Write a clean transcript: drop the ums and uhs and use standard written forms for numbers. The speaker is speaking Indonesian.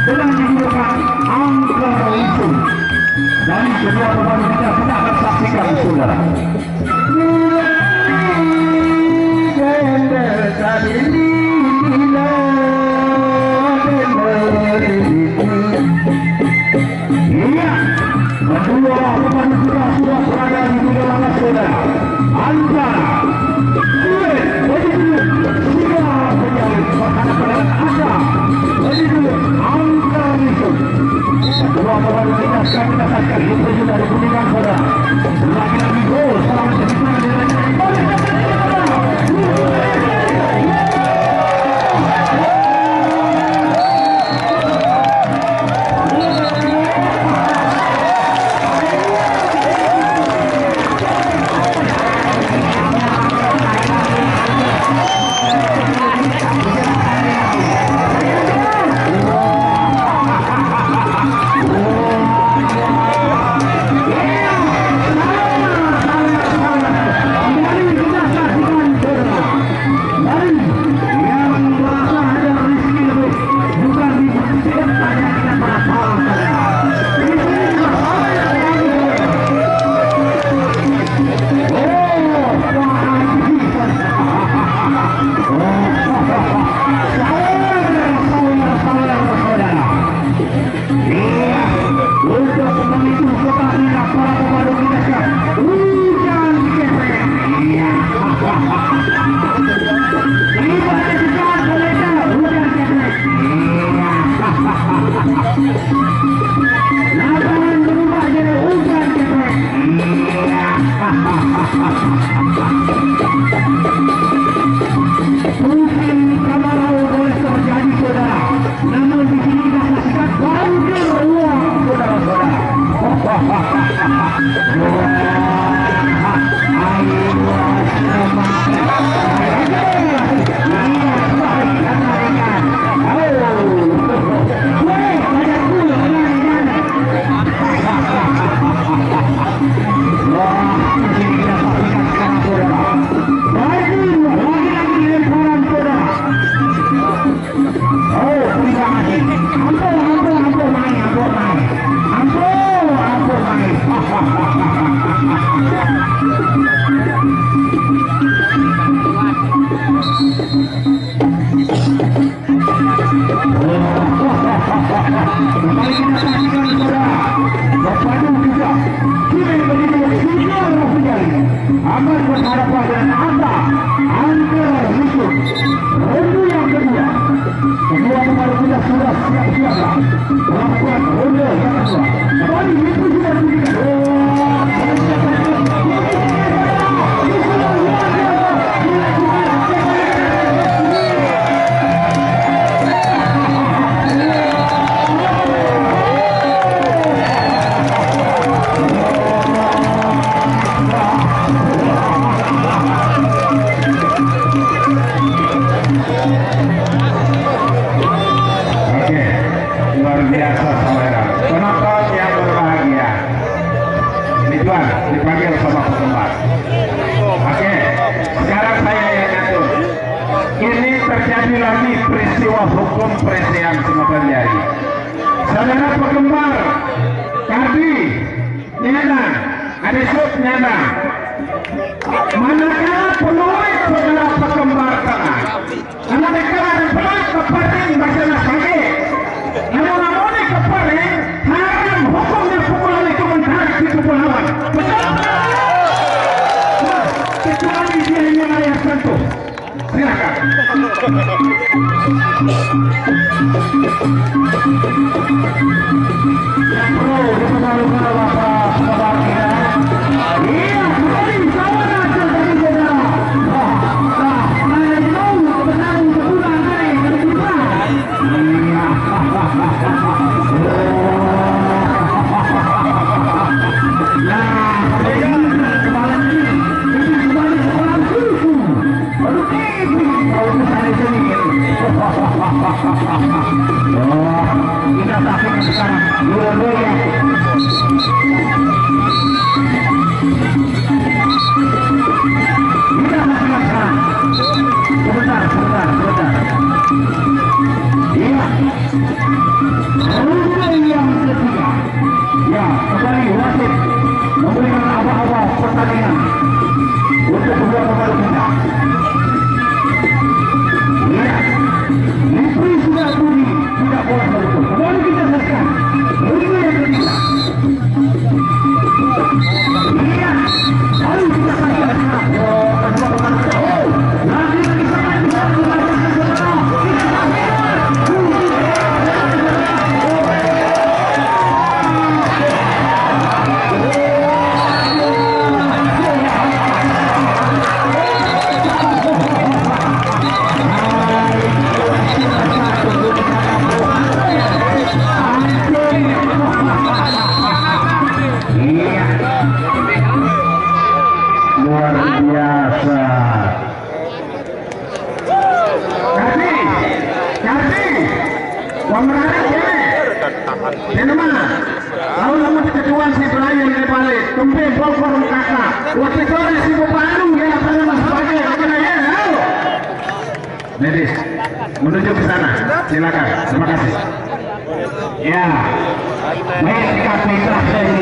dengan dibutuhkan angka itu. Dan kedua pemain kita akan saksikan saudara. Iya, kedua pemain kita sudah berada di dalam saudara. Antara kedua pemain kita sekarang mendapatkan itu dari kuningan saudara. Lagi-lagi gol selamat diterima dengan akan berhadapan dengan angka musuh. Ronde yang kedua, kedua pemain kita sudah siap-siap melakukan ronde yang kedua. Kembali itu sudah diberikan. Luar biasa saudara, penonton yang berbahagia. Ini tuan dipanggil sama penggemar. Oke, sekarang saya yang ngatur. Ini terjadi lagi peristiwa hukum presiden semua terjadi. Saudara penggemar, tadi Nyandang, ada sub Nyandang. Manakah peluit saudara penggemar tanah? Karena mereka ada peluit kepatin masalah sakit. Namun kepaling haram hukumnya pukulan itu menarik di tubuh lawan. Kecuali dia hanya layak sentuh. Silakan. Iya, kembali sama aja tadi saudara. Kita saksikan sekarang dua-duanya. Kita saksikan sekarang. Sebentar. Iya. luar biasa. Kasih pemenang ini mana? Lalu lama keketuaan si Brian dari balik tumpe bokor kakak waktu sore si Bandung ya pada mas pagi apa ya? Ladies menuju ke sana, silakan. Terima kasih. Ya, baik, kita dari